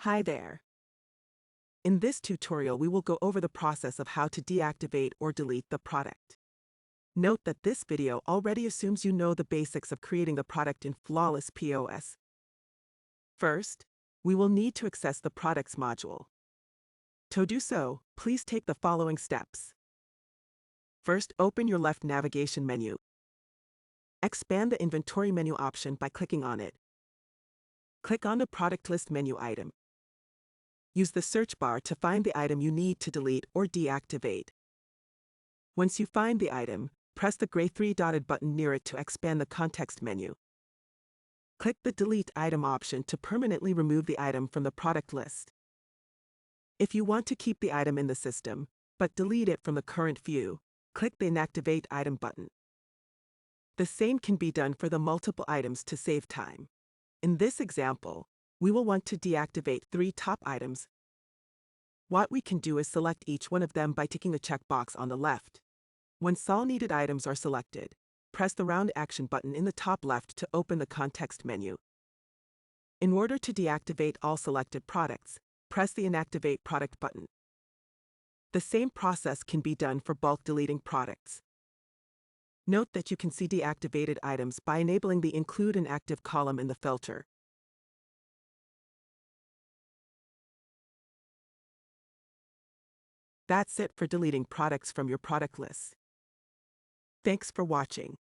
Hi there. In this tutorial, we will go over the process of how to deactivate or delete the product. Note that this video already assumes you know the basics of creating the product in Flawless POS. First, we will need to access the Products module. To do so, please take the following steps. First, open your left navigation menu. Expand the Inventory menu option by clicking on it. Click on the Product List menu item. Use the search bar to find the item you need to delete or deactivate. Once you find the item, press the gray three-dotted button near it to expand the context menu. Click the Delete Item option to permanently remove the item from the product list. If you want to keep the item in the system, but delete it from the current view, click the Inactivate Item button. The same can be done for the multiple items to save time. In this example, we will want to deactivate 3 top items. What we can do is select each one of them by ticking the checkbox on the left. Once all needed items are selected, press the round action button in the top left to open the context menu. In order to deactivate all selected products, press the Inactivate Product button. The same process can be done for bulk deleting products. Note that you can see deactivated items by enabling the Include an Active column in the filter. That's it for deleting products from your product list. Thanks for watching.